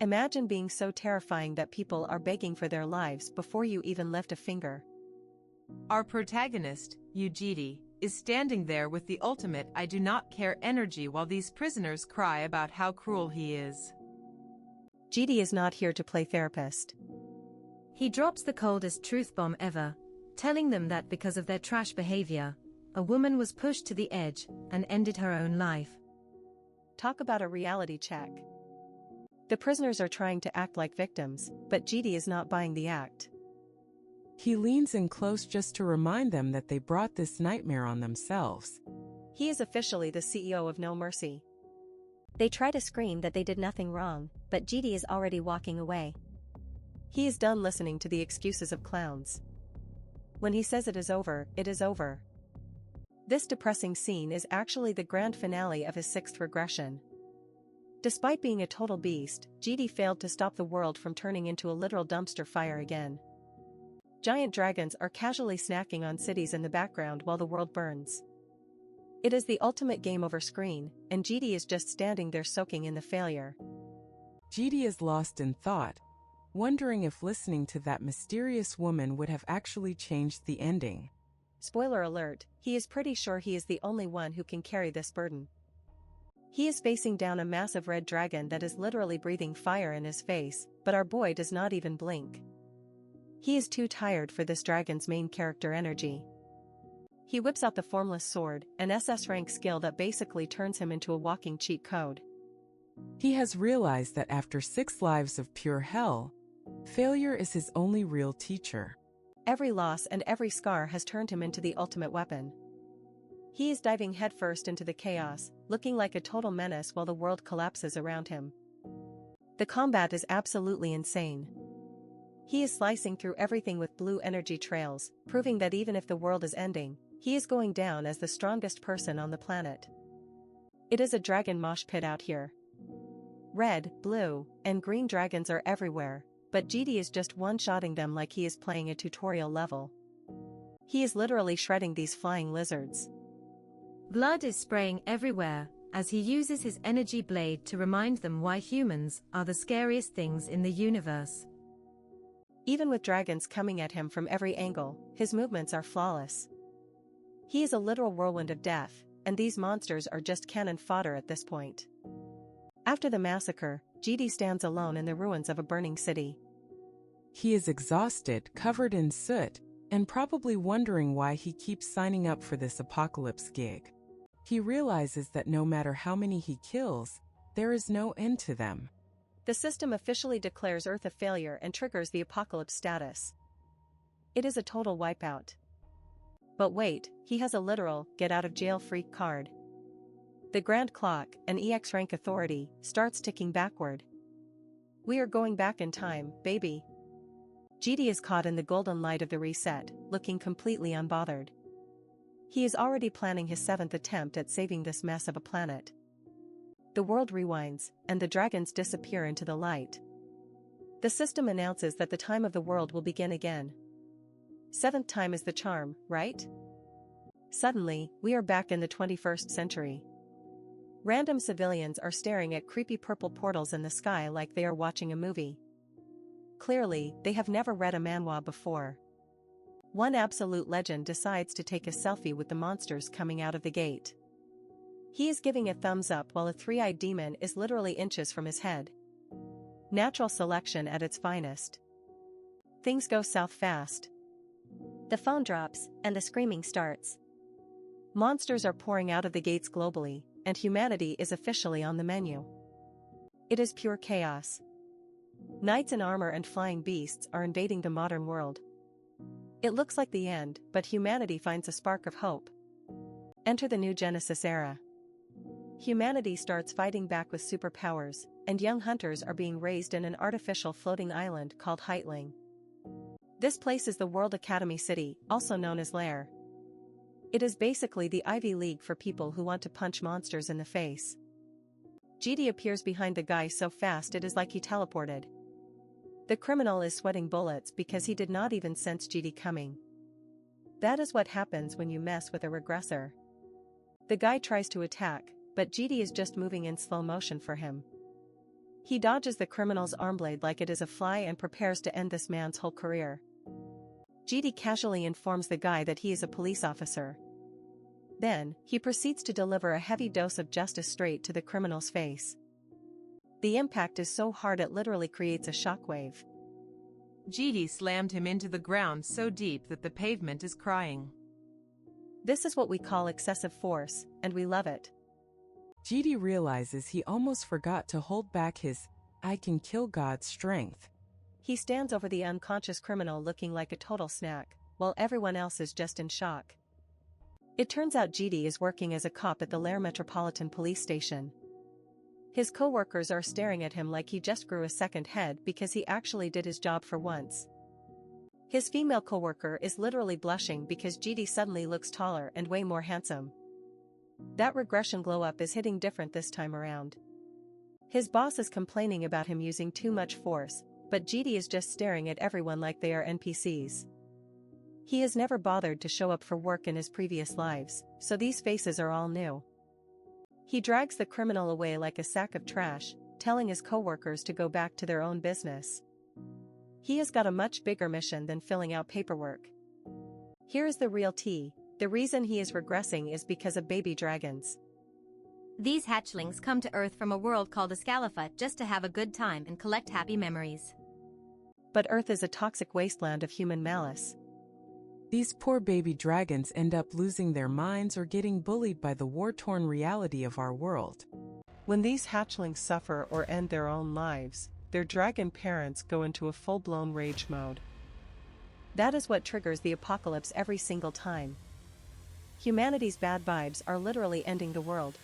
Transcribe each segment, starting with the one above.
Imagine being so terrifying that people are begging for their lives before you even lift a finger. Our protagonist, Yoo Jitae, is standing there with the ultimate I do not care energy while these prisoners cry about how cruel he is. Jitae is not here to play therapist. He drops the coldest truth bomb ever, telling them that because of their trash behavior, a woman was pushed to the edge and ended her own life. Talk about a reality check. The prisoners are trying to act like victims, but Jitae is not buying the act. He leans in close just to remind them that they brought this nightmare on themselves. He is officially the CEO of No Mercy. They try to scream that they did nothing wrong, but Jitae is already walking away. He is done listening to the excuses of clowns. When he says it is over, it is over. This depressing scene is actually the grand finale of his 6th regression. Despite being a total beast, Jitae failed to stop the world from turning into a literal dumpster fire again. Giant dragons are casually snacking on cities in the background while the world burns. It is the ultimate game over screen, and Jitae is just standing there soaking in the failure. Jitae is lost in thought, wondering if listening to that mysterious woman would have actually changed the ending. Spoiler alert, he is pretty sure he is the only one who can carry this burden. He is facing down a massive red dragon that is literally breathing fire in his face, but our boy does not even blink. He is too tired for this dragon's main character energy. He whips out the formless sword, an SS rank skill that basically turns him into a walking cheat code. He has realized that after 6 lives of pure hell, failure is his only real teacher. Every loss and every scar has turned him into the ultimate weapon. He is diving headfirst into the chaos, looking like a total menace while the world collapses around him. The combat is absolutely insane. He is slicing through everything with blue energy trails, proving that even if the world is ending, he is going down as the strongest person on the planet. It is a dragon mosh pit out here. Red, blue, and green dragons are everywhere, but Jitae is just one-shotting them like he is playing a tutorial level. He is literally shredding these flying lizards. Blood is spraying everywhere, as he uses his energy blade to remind them why humans are the scariest things in the universe. Even with dragons coming at him from every angle, his movements are flawless. He is a literal whirlwind of death, and these monsters are just cannon fodder at this point. After the massacre, Jitae stands alone in the ruins of a burning city. He is exhausted, covered in soot, and probably wondering why he keeps signing up for this apocalypse gig. He realizes that no matter how many he kills, there is no end to them. The system officially declares Earth a failure and triggers the apocalypse status. It is a total wipeout. But wait, he has a literal get-out-of-jail-free card. The Grand Clock, an EX rank authority, starts ticking backward. We are going back in time, baby. Jitae is caught in the golden light of the reset, looking completely unbothered. He is already planning his 7th attempt at saving this mess of a planet. The world rewinds, and the dragons disappear into the light. The system announces that the time of the world will begin again. 7th time is the charm, right? Suddenly, we are back in the 21st century. Random civilians are staring at creepy purple portals in the sky like they are watching a movie. Clearly, they have never read a manhwa before. One absolute legend decides to take a selfie with the monsters coming out of the gate. He is giving a thumbs up while a 3-eyed demon is literally inches from his head. Natural selection at its finest. Things go south fast. The phone drops, and the screaming starts. Monsters are pouring out of the gates globally, and humanity is officially on the menu. It is pure chaos. Knights in armor and flying beasts are invading the modern world. It looks like the end, but humanity finds a spark of hope. Enter the new Genesis era. Humanity starts fighting back with superpowers, and young hunters are being raised in an artificial floating island called Hatchling. This place is the World Academy City, also known as Lair. It is basically the Ivy League for people who want to punch monsters in the face. Jitae appears behind the guy so fast it is like he teleported. The criminal is sweating bullets because he did not even sense Jitae coming. That is what happens when you mess with a regressor. The guy tries to attack, but Jitae is just moving in slow motion for him. He dodges the criminal's arm blade like it is a fly and prepares to end this man's whole career. Jitae casually informs the guy that he is a police officer. Then, he proceeds to deliver a heavy dose of justice straight to the criminal's face. The impact is so hard it literally creates a shockwave. Jitae slammed him into the ground so deep that the pavement is crying. This is what we call excessive force, and we love it. Jitae realizes he almost forgot to hold back his "I can kill God" strength. He stands over the unconscious criminal looking like a total snack, while everyone else is just in shock. It turns out Jitae is working as a cop at the Lair Metropolitan Police Station. His co-workers are staring at him like he just grew a second head because he actually did his job for once. His female co-worker is literally blushing because Jitae suddenly looks taller and way more handsome. That regression glow-up is hitting different this time around. His boss is complaining about him using too much force, but Jitae is just staring at everyone like they are NPCs. He has never bothered to show up for work in his previous lives, so these faces are all new. He drags the criminal away like a sack of trash, telling his co-workers to go back to their own business. He has got a much bigger mission than filling out paperwork. Here is the real tea: the reason he is regressing is because of baby dragons. These hatchlings come to Earth from a world called Escalifa just to have a good time and collect happy memories. But Earth is a toxic wasteland of human malice. These poor baby dragons end up losing their minds or getting bullied by the war-torn reality of our world. When these hatchlings suffer or end their own lives, their dragon parents go into a full-blown rage mode. That is what triggers the apocalypse every single time. Humanity's bad vibes are literally ending the world.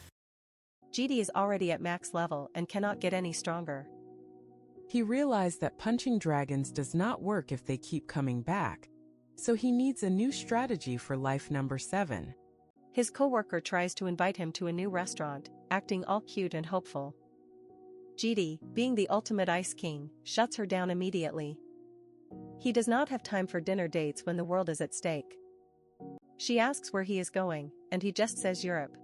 Jitae is already at max level and cannot get any stronger. He realized that punching dragons does not work if they keep coming back, so he needs a new strategy for life number 7. His co-worker tries to invite him to a new restaurant, acting all cute and hopeful. Jitae, being the ultimate ice king, shuts her down immediately. He does not have time for dinner dates when the world is at stake. She asks where he is going, and he just says Europe.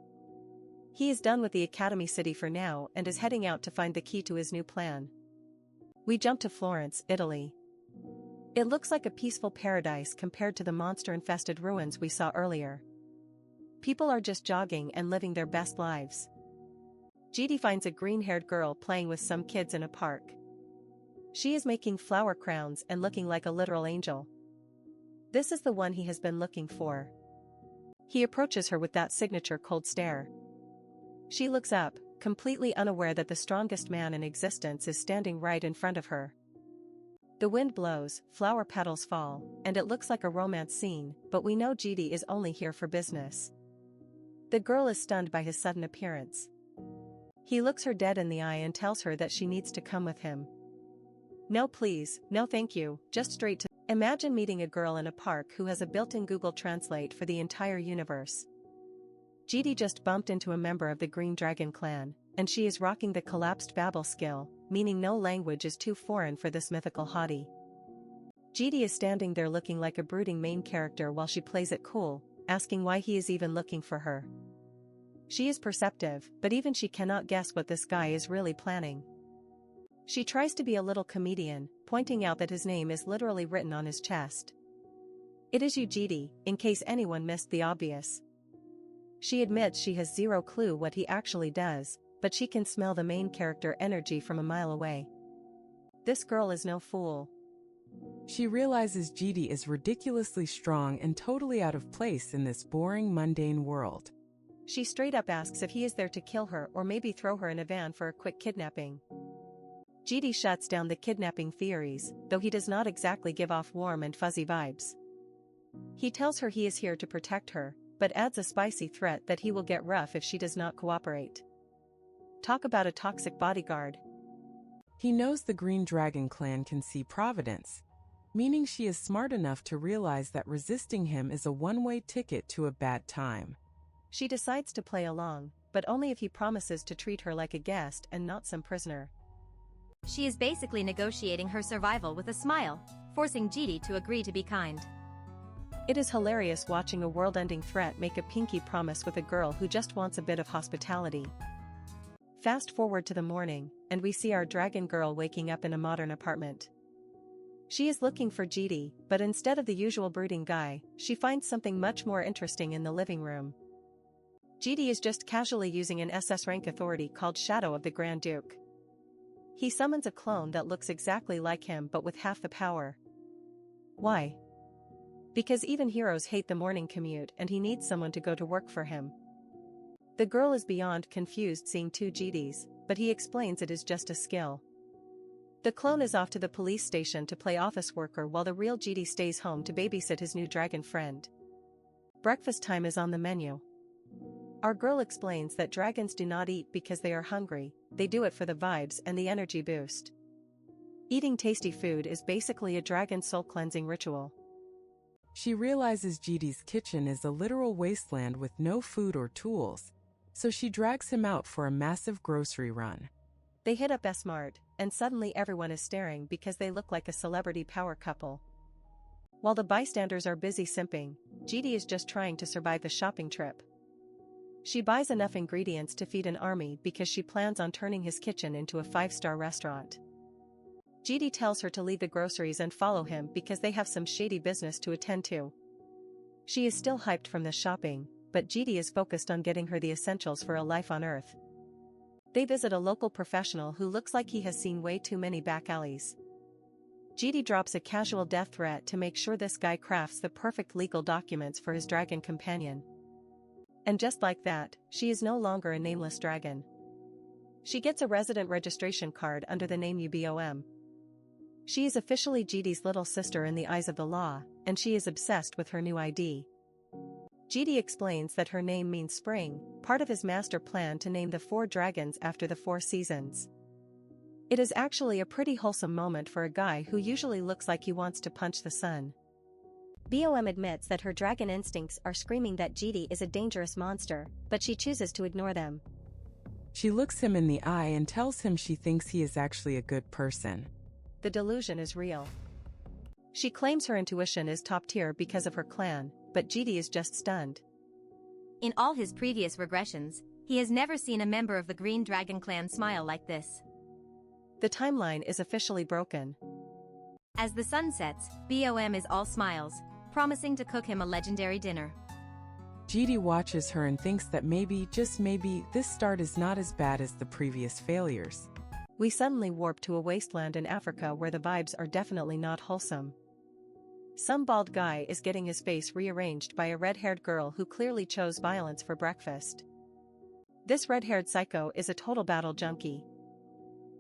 He is done with the Academy City for now and is heading out to find the key to his new plan. We jump to Florence, Italy. It looks like a peaceful paradise compared to the monster-infested ruins we saw earlier. People are just jogging and living their best lives. Jitae finds a green-haired girl playing with some kids in a park. She is making flower crowns and looking like a literal angel. This is the one he has been looking for. He approaches her with that signature cold stare. She looks up, completely unaware that the strongest man in existence is standing right in front of her. The wind blows, flower petals fall, and it looks like a romance scene, but we know Jitae is only here for business. The girl is stunned by his sudden appearance. He looks her dead in the eye and tells her that she needs to come with him. No please, no thank you, just straight to... Imagine meeting a girl in a park who has a built-in Google Translate for the entire universe. Jitae just bumped into a member of the Green Dragon clan, and she is rocking the collapsed Babel skill, meaning no language is too foreign for this mythical hottie. Jitae is standing there looking like a brooding main character while she plays it cool, asking why he is even looking for her. She is perceptive, but even she cannot guess what this guy is really planning. She tries to be a little comedian, pointing out that his name is literally written on his chest. It is Yoo Jitae, in case anyone missed the obvious. She admits she has zero clue what he actually does, but she can smell the main character energy from a mile away. This girl is no fool. She realizes Jitae is ridiculously strong and totally out of place in this boring, mundane world. She straight up asks if he is there to kill her or maybe throw her in a van for a quick kidnapping. Jitae shuts down the kidnapping theories, though he does not exactly give off warm and fuzzy vibes. He tells her he is here to protect her, but adds a spicy threat that he will get rough if she does not cooperate. Talk about a toxic bodyguard. He knows the Green Dragon clan can see Providence, meaning she is smart enough to realize that resisting him is a one-way ticket to a bad time. She decides to play along, but only if he promises to treat her like a guest and not some prisoner. She is basically negotiating her survival with a smile, forcing Jitae to agree to be kind. It is hilarious watching a world-ending threat make a pinky promise with a girl who just wants a bit of hospitality. Fast forward to the morning, and we see our dragon girl waking up in a modern apartment. She is looking for Jitae, but instead of the usual brooding guy, she finds something much more interesting in the living room. Jitae is just casually using an SS rank authority called Shadow of the Grand Duke. He summons a clone that looks exactly like him but with half the power. Why? Because even heroes hate the morning commute and he needs someone to go to work for him. The girl is beyond confused seeing two Jitaes, but he explains it is just a skill. The clone is off to the police station to play office worker while the real Jitae stays home to babysit his new dragon friend. Breakfast time is on the menu. Our girl explains that dragons do not eat because they are hungry, they do it for the vibes and the energy boost. Eating tasty food is basically a dragon soul cleansing ritual. She realizes Jitae's kitchen is a literal wasteland with no food or tools, so she drags him out for a massive grocery run. They hit up S-Mart, and suddenly everyone is staring because they look like a celebrity power couple. While the bystanders are busy simping, Jitae is just trying to survive the shopping trip. She buys enough ingredients to feed an army because she plans on turning his kitchen into a 5-star restaurant. Jitae tells her to leave the groceries and follow him because they have some shady business to attend to. She is still hyped from the shopping, but Jitae is focused on getting her the essentials for a life on Earth. They visit a local professional who looks like he has seen way too many back alleys. Jitae drops a casual death threat to make sure this guy crafts the perfect legal documents for his dragon companion. And just like that, she is no longer a nameless dragon. She gets a resident registration card under the name Yoo Bom. She is officially Jitae's little sister in the eyes of the law, and she is obsessed with her new ID. Jitae explains that her name means spring, part of his master plan to name the 4 dragons after the 4 seasons. It is actually a pretty wholesome moment for a guy who usually looks like he wants to punch the sun. Bom admits that her dragon instincts are screaming that Jitae is a dangerous monster, but she chooses to ignore them. She looks him in the eye and tells him she thinks he is actually a good person. The delusion is real. She claims her intuition is top tier because of her clan, but Jitae is just stunned. In all his previous regressions, he has never seen a member of the Green Dragon clan smile like this. The timeline is officially broken. As the sun sets, Bom is all smiles, promising to cook him a legendary dinner. Jitae watches her and thinks that maybe, just maybe, this start is not as bad as the previous failures. We suddenly warp to a wasteland in Africa where the vibes are definitely not wholesome. Some bald guy is getting his face rearranged by a red-haired girl who clearly chose violence for breakfast. This red-haired psycho is a total battle junkie.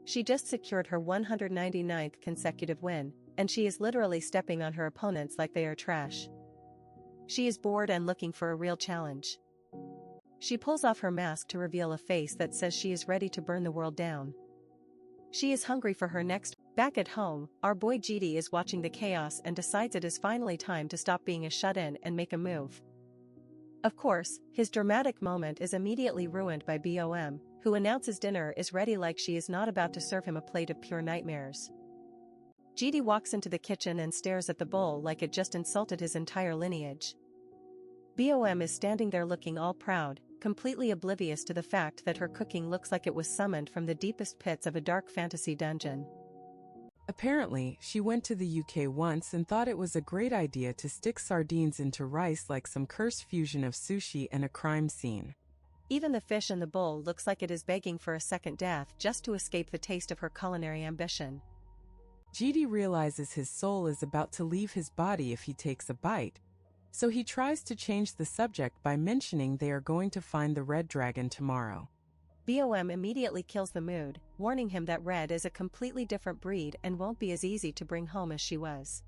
She just secured her 199th consecutive win, and she is literally stepping on her opponents like they are trash. She is bored and looking for a real challenge. She pulls off her mask to reveal a face that says she is ready to burn the world down. She is hungry for her next. Back at home, our boy Jitae is watching the chaos and decides it is finally time to stop being a shut-in and make a move. Of course, his dramatic moment is immediately ruined by Bom, who announces dinner is ready like she is not about to serve him a plate of pure nightmares. Jitae walks into the kitchen and stares at the bowl like it just insulted his entire lineage. Bom is standing there looking all proud, completely oblivious to the fact that her cooking looks like it was summoned from the deepest pits of a dark fantasy dungeon. Apparently, she went to the UK once and thought it was a great idea to stick sardines into rice like some cursed fusion of sushi and a crime scene. Even the fish in the bowl looks like it is begging for a second death just to escape the taste of her culinary ambition. Jitae realizes his soul is about to leave his body if he takes a bite, so he tries to change the subject by mentioning they are going to find the red dragon tomorrow. Bom immediately kills the mood, warning him that red is a completely different breed and won't be as easy to bring home as she was.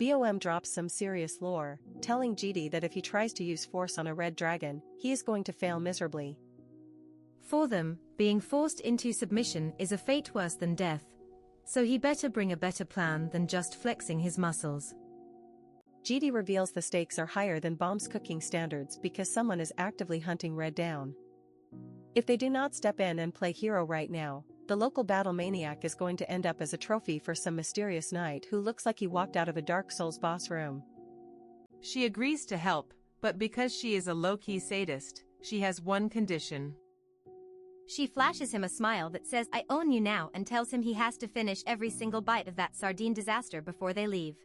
Bom drops some serious lore, telling Jitae that if he tries to use force on a red dragon, he is going to fail miserably. For them, being forced into submission is a fate worse than death, so he better bring a better plan than just flexing his muscles. Jitae reveals the stakes are higher than Bom's cooking standards because someone is actively hunting Red down. If they do not step in and play hero right now, the local battle maniac is going to end up as a trophy for some mysterious knight who looks like he walked out of a Dark Souls boss room. She agrees to help, but because she is a low-key sadist, she has one condition. She flashes him a smile that says, "I own you now," and tells him he has to finish every single bite of that sardine disaster before they leave.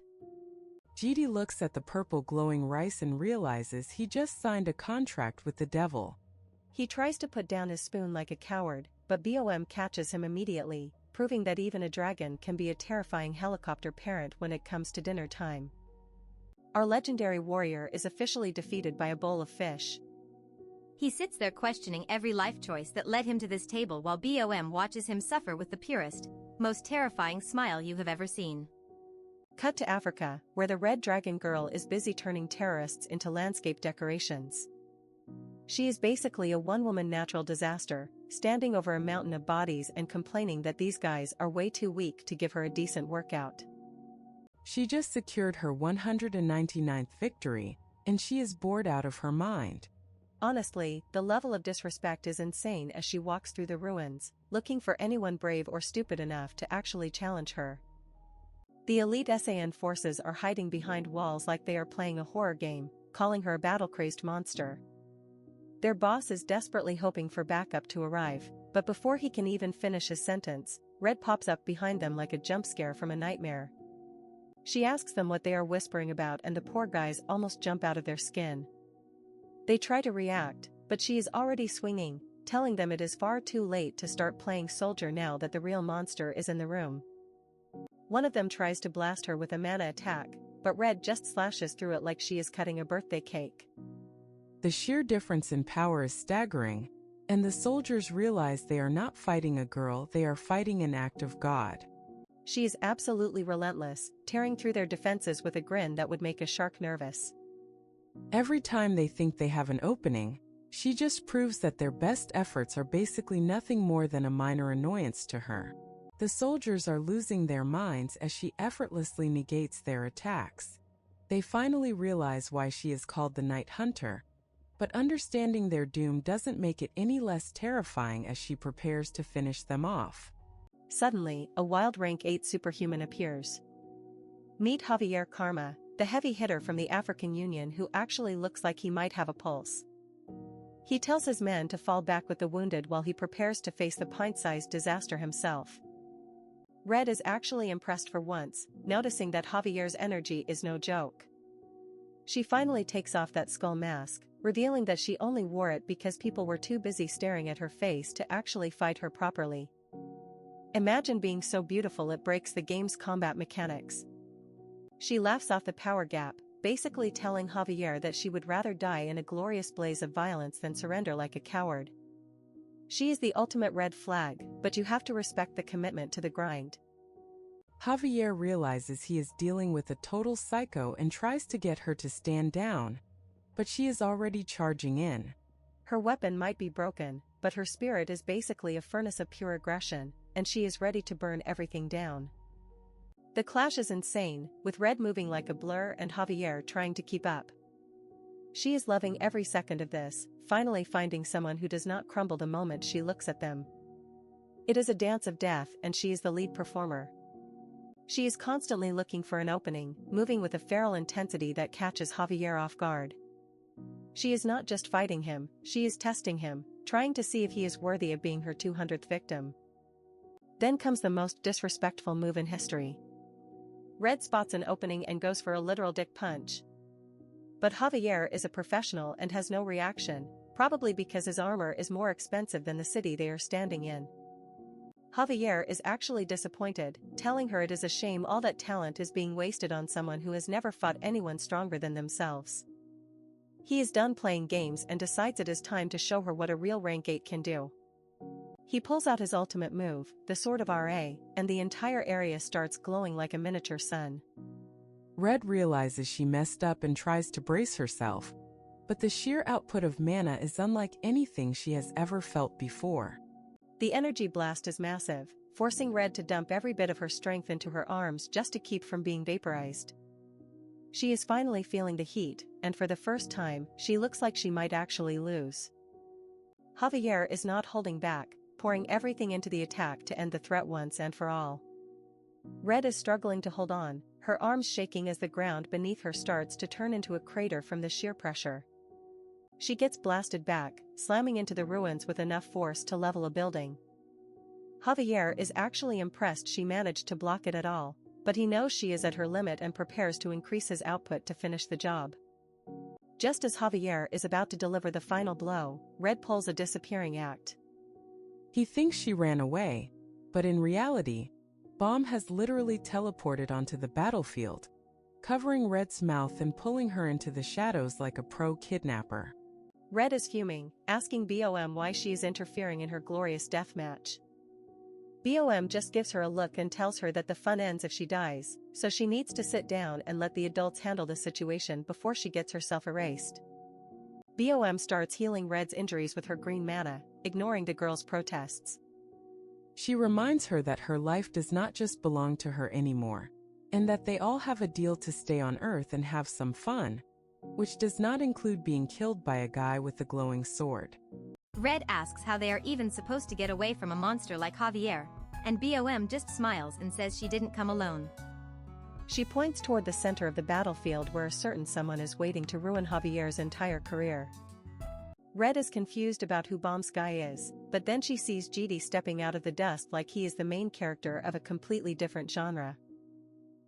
Jitae looks at the purple glowing rice and realizes he just signed a contract with the devil. He tries to put down his spoon like a coward, but Bom catches him immediately, proving that even a dragon can be a terrifying helicopter parent when it comes to dinner time. Our legendary warrior is officially defeated by a bowl of fish. He sits there questioning every life choice that led him to this table while Bom watches him suffer with the purest, most terrifying smile you have ever seen. Cut to Africa, where the Red Dragon Girl is busy turning terrorists into landscape decorations. She is basically a one-woman natural disaster, standing over a mountain of bodies and complaining that these guys are way too weak to give her a decent workout. She just secured her 199th victory, and she is bored out of her mind. Honestly, the level of disrespect is insane as she walks through the ruins, looking for anyone brave or stupid enough to actually challenge her. The elite SAN forces are hiding behind walls like they are playing a horror game, calling her a battle-crazed monster. Their boss is desperately hoping for backup to arrive, but before he can even finish his sentence, Red pops up behind them like a jump scare from a nightmare. She asks them what they are whispering about, and the poor guys almost jump out of their skin. They try to react, but she is already swinging, telling them it is far too late to start playing soldier now that the real monster is in the room. One of them tries to blast her with a mana attack, but Red just slashes through it like she is cutting a birthday cake. The sheer difference in power is staggering, and the soldiers realize they are not fighting a girl, they are fighting an act of God. She is absolutely relentless, tearing through their defenses with a grin that would make a shark nervous. Every time they think they have an opening, she just proves that their best efforts are basically nothing more than a minor annoyance to her. The soldiers are losing their minds as she effortlessly negates their attacks. They finally realize why she is called the Night Hunter, but understanding their doom doesn't make it any less terrifying as she prepares to finish them off. Suddenly, a wild rank 8 superhuman appears. Meet Javier Karma, the heavy hitter from the African Union who actually looks like he might have a pulse. He tells his men to fall back with the wounded while he prepares to face the pint-sized disaster himself. Red is actually impressed for once, noticing that Javier's energy is no joke. She finally takes off that skull mask, revealing that she only wore it because people were too busy staring at her face to actually fight her properly. Imagine being so beautiful it breaks the game's combat mechanics. She laughs off the power gap, basically telling Javier that she would rather die in a glorious blaze of violence than surrender like a coward. She is the ultimate red flag, but you have to respect the commitment to the grind. Javier realizes he is dealing with a total psycho and tries to get her to stand down, but she is already charging in. Her weapon might be broken, but her spirit is basically a furnace of pure aggression, and she is ready to burn everything down. The clash is insane, with Red moving like a blur and Javier trying to keep up. She is loving every second of this, finally finding someone who does not crumble the moment she looks at them. It is a dance of death and she is the lead performer. She is constantly looking for an opening, moving with a feral intensity that catches Javier off guard. She is not just fighting him, she is testing him, trying to see if he is worthy of being her 200th victim. Then comes the most disrespectful move in history. Red spots an opening and goes for a literal dick punch. But Javier is a professional and has no reaction, probably because his armor is more expensive than the city they are standing in. Javier is actually disappointed, telling her it is a shame all that talent is being wasted on someone who has never fought anyone stronger than themselves. He is done playing games and decides it is time to show her what a real rank 8 can do. He pulls out his ultimate move, the Sword of RA, and the entire area starts glowing like a miniature sun. Red realizes she messed up and tries to brace herself, but the sheer output of mana is unlike anything she has ever felt before. The energy blast is massive, forcing Red to dump every bit of her strength into her arms just to keep from being vaporized. She is finally feeling the heat, and for the first time, she looks like she might actually lose. Javier is not holding back, pouring everything into the attack to end the threat once and for all. Red is struggling to hold on, her arms shaking as the ground beneath her starts to turn into a crater from the sheer pressure. She gets blasted back, slamming into the ruins with enough force to level a building. Javier is actually impressed she managed to block it at all, but he knows she is at her limit and prepares to increase his output to finish the job. Just as Javier is about to deliver the final blow, Red pulls a disappearing act. He thinks she ran away, but in reality, Bom has literally teleported onto the battlefield, covering Red's mouth and pulling her into the shadows like a pro kidnapper. Red is fuming, asking Bom why she is interfering in her glorious deathmatch. Bom just gives her a look and tells her that the fun ends if she dies, so she needs to sit down and let the adults handle the situation before she gets herself erased. Bom starts healing Red's injuries with her green mana, ignoring the girl's protests. She reminds her that her life does not just belong to her anymore, and that they all have a deal to stay on Earth and have some fun, which does not include being killed by a guy with a glowing sword. Red asks how they are even supposed to get away from a monster like Javier, and Bom just smiles and says she didn't come alone. She points toward the center of the battlefield where a certain someone is waiting to ruin Javier's entire career. Red is confused about who Bom's guy is, but then she sees Jitae stepping out of the dust like he is the main character of a completely different genre.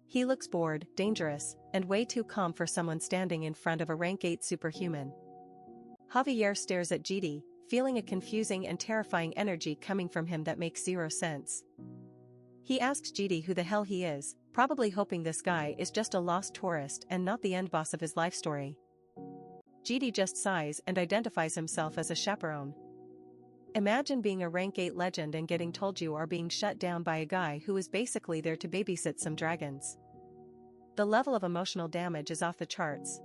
He looks bored, dangerous, and way too calm for someone standing in front of a rank 8 superhuman. Javier stares at Jitae, feeling a confusing and terrifying energy coming from him that makes zero sense. He asks Jitae who the hell he is, probably hoping this guy is just a lost tourist and not the end boss of his life story. Jitae just sighs and identifies himself as a chaperone. Imagine being a rank 8 legend and getting told you are being shut down by a guy who is basically there to babysit some dragons. The level of emotional damage is off the charts.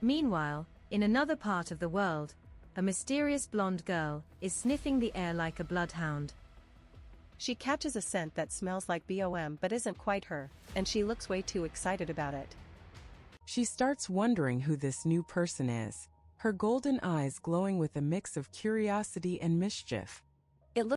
Meanwhile, in another part of the world, a mysterious blonde girl is sniffing the air like a bloodhound. She catches a scent that smells like Bom but isn't quite her, and she looks way too excited about it. She starts wondering who this new person is, her golden eyes glowing with a mix of curiosity and mischief.